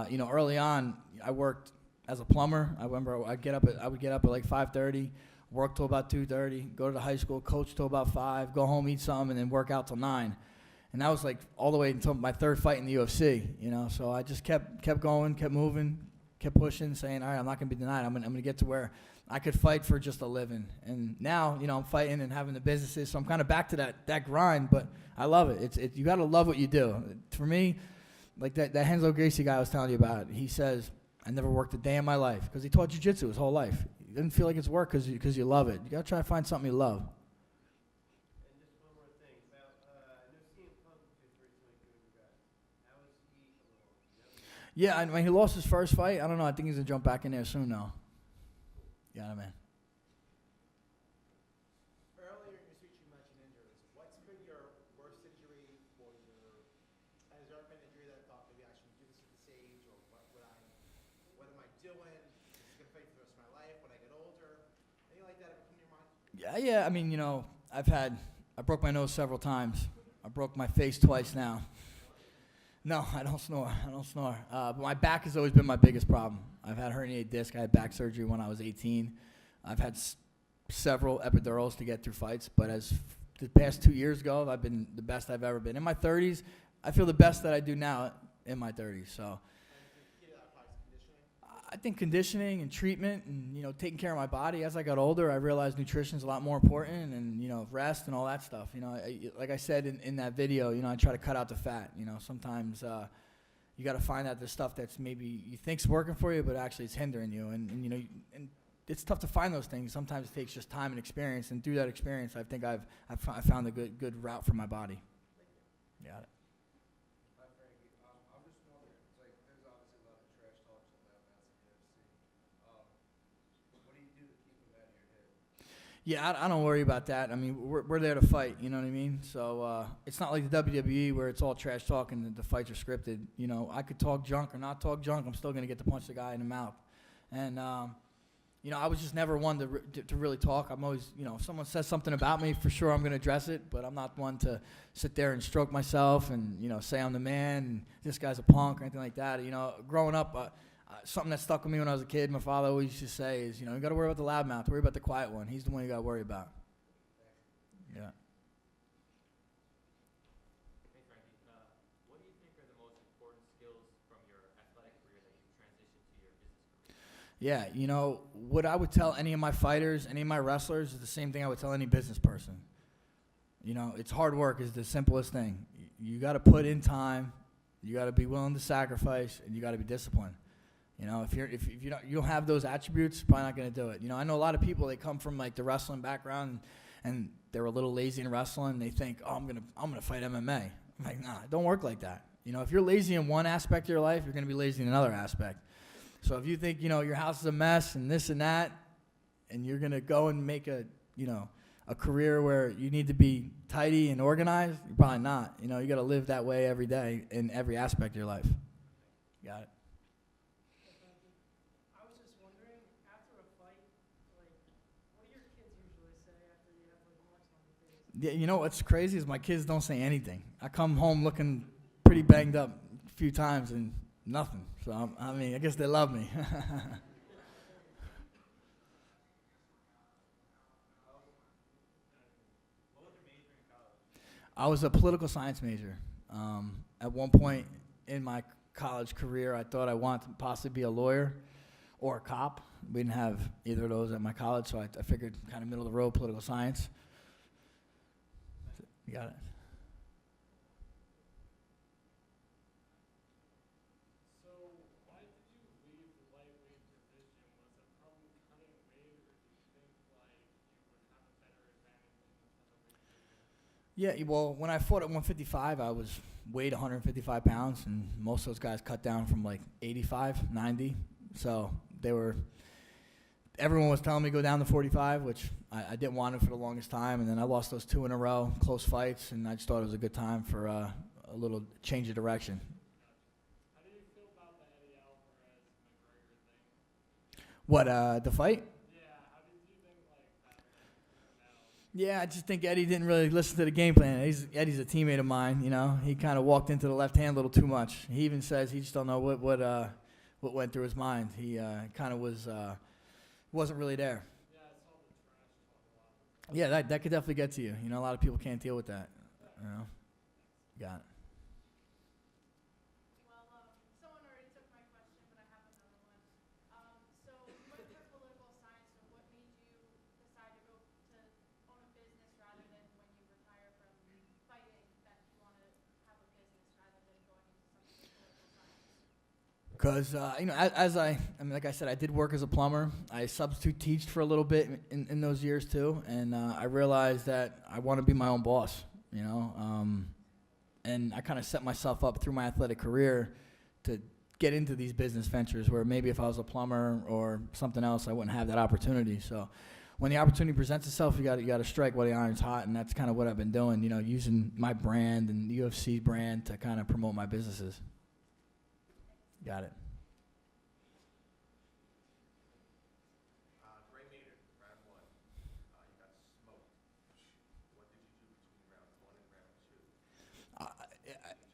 You know, early on, I worked as a plumber. I remember I would get up at like 5:30, work till about 2:30, go to the high school, coach till about 5, go home, eat some, and then work out till 9. And that was like all the way until my 3rd fight in the UFC. You know, so I just kept going, kept moving, kept pushing, saying, all right, I'm not going to be denied. I'm going to get to where I could fight for just a living. And now, you know, I'm fighting and having the businesses, so I'm kind of back to that grind, but I love it. You got to love what you do. For me, like that Renzo Gracie guy I was telling you about, he says, I never worked a day in my life because he taught jiu-jitsu his whole life. He didn't feel like it's work because you love it. You got to try to find something you love. And just one more thing about I know CM Punk just recently doing you guys. How is he coming along? You know? Yeah, I mean, he lost his first fight. I don't know. I think he's going to jump back in there soon, though. Yeah, man. Earlier in your speech, you mentioned injuries. What's been your worst injury, or has there been an injury that I thought maybe I shouldn't do this at this age, or what am I doing? Is this gonna fight for the rest of my life when I get older? Anything like that ever come to your mind? Yeah. I mean, you know, I broke my nose several times. I broke my face twice now. No, I don't snore. But my back has always been my biggest problem. I've had herniated disc. I had back surgery when I was 18. I've had several epidurals to get through fights. But as the past 2 years go, I've been the best I've ever been. In my 30s, I feel the best that I do now in my 30s. So I think conditioning and treatment and, you know, taking care of my body. As I got older, I realized nutrition is a lot more important and, you know, rest and all that stuff. You know, like I said in that video, you know, I try to cut out the fat. You know, sometimes you got to find out the stuff that's maybe you think's working for you, but actually it's hindering you. And you know, and it's tough to find those things. Sometimes it takes just time and experience. And through that experience, I think I've found a good route for my body. Got it. Yeah, I don't worry about that. I mean, we're there to fight, you know what I mean? So it's not like the WWE where it's all trash talk and the fights are scripted. You know, I could talk junk or not talk junk. I'm still going to get to punch the guy in the mouth. And, you know, I was just never one to really talk. I'm always, you know, if someone says something about me, for sure I'm going to address it. But I'm not one to sit there and stroke myself and, you know, say I'm the man and this guy's a punk or anything like that. You know, growing up, something that stuck with me when I was a kid, my father always used to say is, you know, you got to worry about the loudmouth, worry about the quiet one. He's the one you got to worry about. Yeah. Hey Frankie, what do you think are the most important skills from your athletic career that you transitioned to your business career? Yeah, you know, what I would tell any of my fighters, any of my wrestlers is the same thing I would tell any business person. You know, it's hard work is the simplest thing. You got to put in time, you got to be willing to sacrifice, and you got to be disciplined. You know, if you don't have those attributes, you're probably not going to do it. You know, I know a lot of people, they come from like the wrestling background and they're a little lazy in wrestling and they think, oh, I'm gonna fight MMA. I'm like, nah, it don't work like that. You know, if you're lazy in one aspect of your life, you're gonna be lazy in another aspect. So if you think, you know, your house is a mess and this and that, and you're gonna go and make a career where you need to be tidy and organized, you're probably not. You know, you gotta live that way every day in every aspect of your life. Got it. I was just wondering, after a fight, like, what do your kids usually say after you have like marks on your face? Yeah, you know what's crazy is my kids don't say anything. I come home looking pretty banged up a few times and nothing. So, I mean, I guess they love me. I was a political science major. At one point in my college career, I thought I wanted to possibly be a lawyer or a cop. We didn't have either of those at my college, so I figured kind of middle of the road political science. You got it. So, why did you leave the lightweight division? Was it from cutting weight, or do you think like you would have a better advantage in the featherweight division? Yeah, well, when I fought at 155, I was weighed 155 pounds, and most of those guys cut down from like 85, 90. So everyone was telling me to go down to 45, which I didn't want it for the longest time. And then I lost those 2 in a row, close fights, and I just thought it was a good time for a little change of direction. How do you feel about the Eddie Alvarez-McGregor thing? What, the fight? Yeah, how did you think like that turned out? Yeah, I just think Eddie didn't really listen to the game plan. Eddie's a teammate of mine, you know. He kind of walked into the left hand a little too much. He even says he just don't know what went through his mind. He kind of wasn't really there. Yeah, I saw the trash talk a lot. Yeah, that could definitely get to you. You know, a lot of people can't deal with that. You know, got it. Well, someone already took my question, but I have another one. So you went for political science, so what made you decide to go to own a business rather than when you retire from fighting that you want to have a business rather than going into something like political science? Because, you know, I mean, like I said, I did work as a plumber. I substitute teached for a little bit in those years, too. And I realized that I want to be my own boss, you know. And I kind of set myself up through my athletic career to get into these business ventures where maybe if I was a plumber or something else, I wouldn't have that opportunity. So when the opportunity presents itself, you got to strike while the iron's hot. And that's kind of what I've been doing, you know, using my brand and the UFC brand to kind of promote my businesses. Got it. Gray Maynard, round 1. You got smoked. What did you do between rounds 1 and round 2?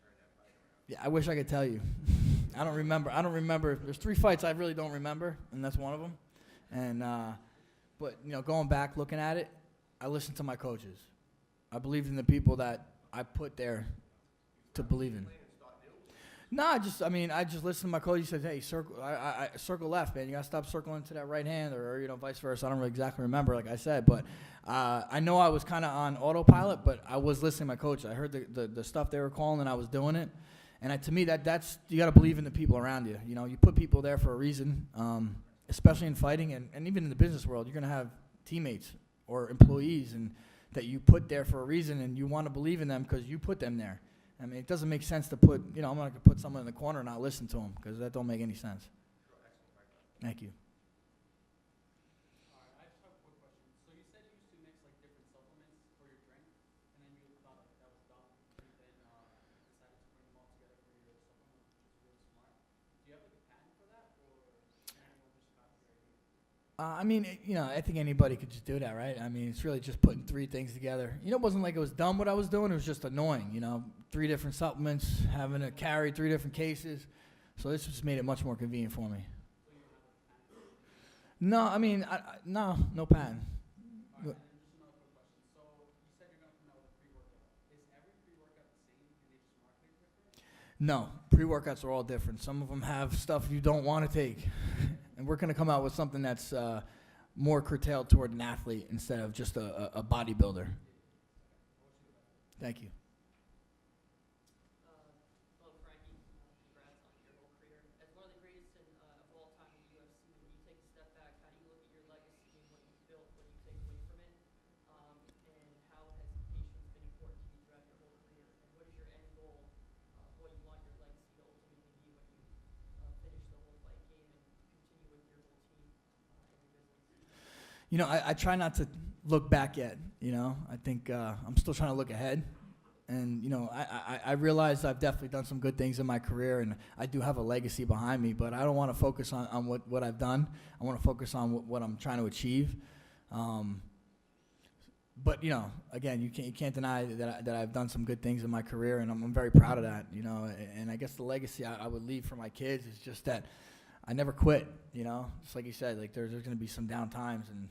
Turn that fight around. Yeah, I wish I could tell you. I don't remember. There's 3 fights I really don't remember, and that's one of them. And but you know, going back, looking at it, I listened to my coaches. I believed in the people that I put there to believe in. No, I just listened to my coach. He said, "Hey, circle left, man. You gotta stop circling to that right hand, or you know, vice versa." I don't really exactly remember, like I said, but I know I was kind of on autopilot, but I was listening to my coach. I heard the stuff they were calling, and I was doing it. And to me, that's you gotta believe in the people around you. You know, you put people there for a reason, especially in fighting, and even in the business world. You're gonna have teammates or employees, and that you put there for a reason, and you want to believe in them because you put them there. I mean, it doesn't make sense to put, you know, I'm not going to put someone in the corner and not listen to them because that don't make any sense. Thank you. All right, I just have a quick question. So you said you I mean, I think anybody could just do that, right? I mean, it's really just putting three things together. It wasn't like it was dumb what I was doing. It was just annoying, 3 different supplements, having to carry 3 different cases. So this just made it much more convenient for me. No, I mean, no patent. And just another quick question. So you said you're going to come out with a pre-workout. Is every pre-workout the same? Do they just market it different? No, pre-workouts are all different. Some of them have stuff you don't want to take. And we're going to come out with something that's more curtailed toward an athlete instead of just a bodybuilder. Thank you. Hello, Frankie. Congrats on your whole career. As one of the greatest of all time in the UFC, when you take a step back, how do you look at your legacy and what you've built, what you take away from it? And how has patience been important to you throughout your whole career? And what is your end goal, what you want your legacy to ultimately be when you finish the whole fight game and continue with your whole team and your business? I try not to look back yet. I think I'm still trying to look ahead. And, I realize I've definitely done some good things in my career, and I do have a legacy behind me, but I don't want to focus on what I've done. I want to focus on what I'm trying to achieve. But, again, you can't deny that I've done some good things in my career, and I'm very proud of that, And I guess the legacy I would leave for my kids is just that I never quit, Just like you said, like there's going to be some down times, and,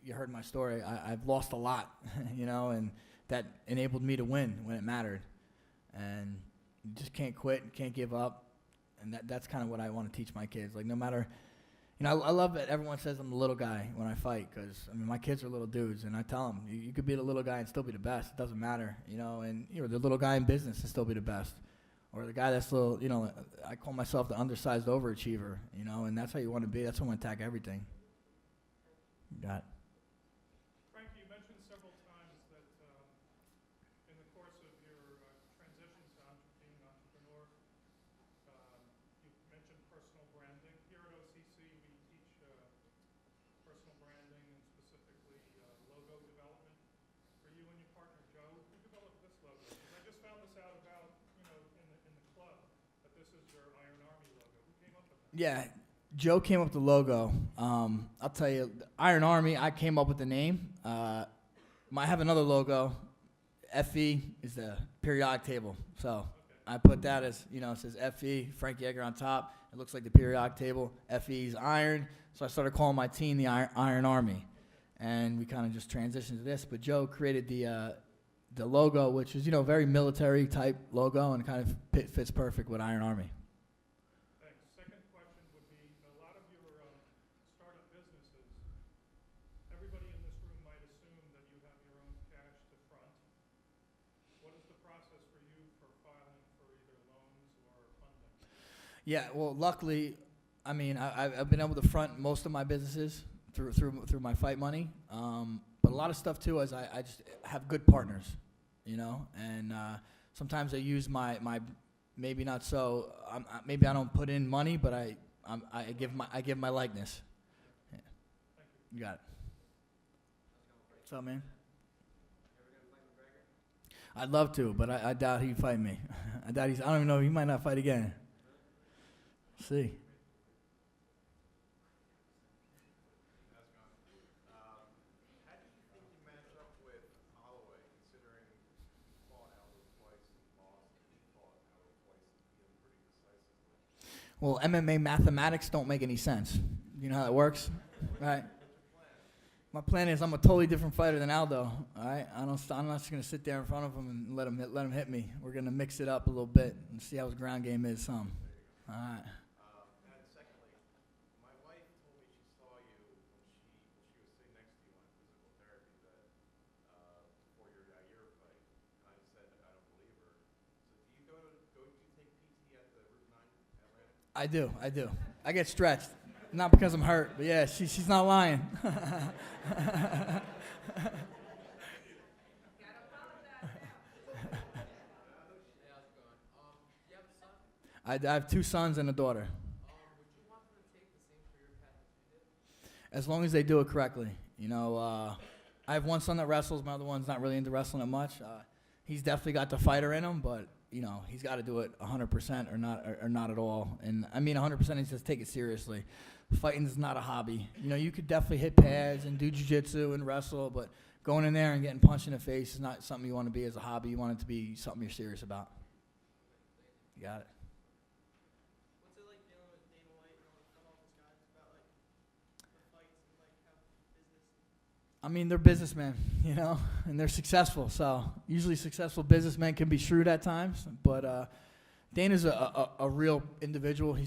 you heard my story. I've lost a lot, and that enabled me to win when it mattered. And you just can't quit, can't give up. And that's kind of what I want to teach my kids. Like, no matter, I love that everyone says I'm the little guy when I fight, because, my kids are little dudes, and I tell them, you could be the little guy and still be the best. It doesn't matter, and the little guy in business and still be the best. Or the guy that's little, I call myself the undersized overachiever, and that's how you want to be. That's how I want to attack everything. You got it. Frankie, you mentioned several times that in the course of your transition to being an entrepreneur, you mentioned personal branding. Here at OCC, we teach personal branding and specifically logo development. For you and your partner, Joe, who developed this logo? Because I just found this out about, in the club, that this is your Iron Army logo. Who came up with that? Yeah, Joe came up with the logo. I'll tell you, Iron Army, I came up with the name. I have another logo. FE is the periodic table. So I put that as, it says FE, Frankie Edgar on top. It looks like the periodic table. FE is iron. So I started calling my team the Iron Army. And we kind of just transitioned to this. But Joe created the logo, which is, very military type logo, and kind of fits perfect with Iron Army. Yeah, well, luckily, I've been able to front most of my businesses through my fight money. But a lot of stuff too is I just have good partners, and sometimes I use my maybe not so maybe I don't put in money, but I give my likeness. Yeah. You got it. What's up, man? I'd love to, but I doubt he'd fight me. I don't even know. He might not fight again. See. How do you think you match up with Holloway, considering you fought Aldo twice and lost, and you fought Aldo twice and beat him pretty decisively? Well, MMA mathematics don't make any sense. You know how that works, right? My plan is I'm a totally different fighter than Aldo. All right, I'm not just gonna sit there in front of him and let him hit me. We're gonna mix it up a little bit and see how his ground game is. All right. And secondly, my wife told me she saw you when she was sitting next to you on physical therapy before your Yair fight, and I said I don't believe her. So do you take PT at the Route 9 Atlanta? I do. I get stretched, not because I'm hurt, but yeah, she's not lying. I have 2 sons and a daughter. Would you want them to take the same career path that you did? As long as they do it correctly. I have one son that wrestles. My other one's not really into wrestling that much. He's definitely got the fighter in him, but, he's got to do it 100% or not at all. And I mean 100%, he says take it seriously. Fighting's not a hobby. You could definitely hit pads and do jiu-jitsu and wrestle, but going in there and getting punched in the face is not something you want to be as a hobby. You want it to be something you're serious about. You got it. What's it like dealing with Dana White and all the front office guys about like the fights and like how business? I mean, they're businessmen, and they're successful. So usually successful businessmen can be shrewd at times, but Dana's a real individual. He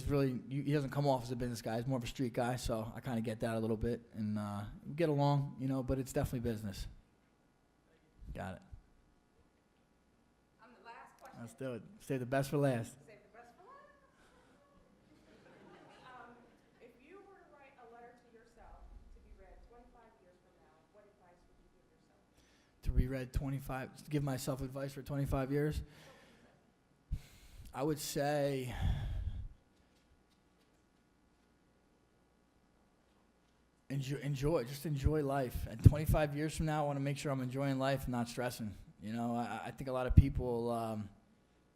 doesn't come off as a business guy. He's more of a street guy, so I kind of get that a little bit, and we get along, but it's definitely business. Got it. On the last question. Let's do it. Save the best for last. Save the best for last. If you were to write a letter to yourself to be read 25 years from now, what advice would you give yourself? To be read 25, to give myself advice for 25 years? I would say enjoy life. And 25 years from now, I want to make sure I'm enjoying life and not stressing. I think a lot of people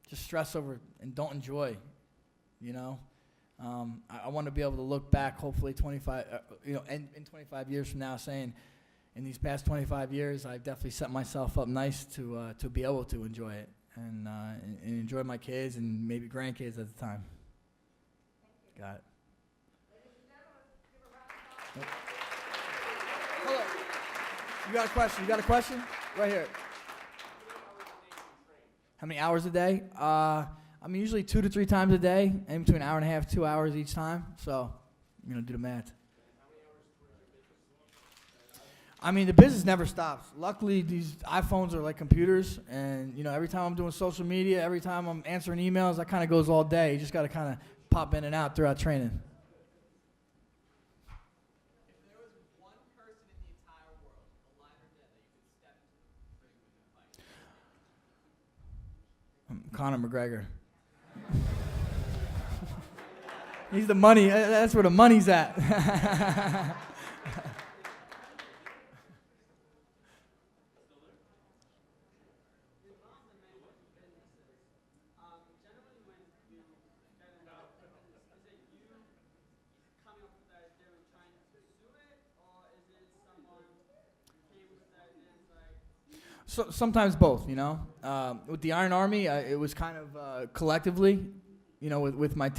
just stress over and don't enjoy. I want to be able to look back, hopefully 25, in 25 years from now, saying, in these past 25 years, I've definitely set myself up nice to be able to enjoy it. And enjoy my kids and maybe grandkids at the time. Got it. Ladies and gentlemen, give a round of applause. Hold on. You got a question? Right here. How many hours a day? Usually 2 to 3 times a day, and between an hour and a half, 2 hours each time. So, do the math. The business never stops. Luckily, these iPhones are like computers, and every time I'm doing social media, every time I'm answering emails, that kind of goes all day. You just got to kind of pop in and out throughout training. If there was one person in the entire world, alive or dead, that you could step to for you to fight, Conor McGregor. He's the money. That's where the money's at. So, sometimes both, with the Iron Army, it was kind of collectively, with my team.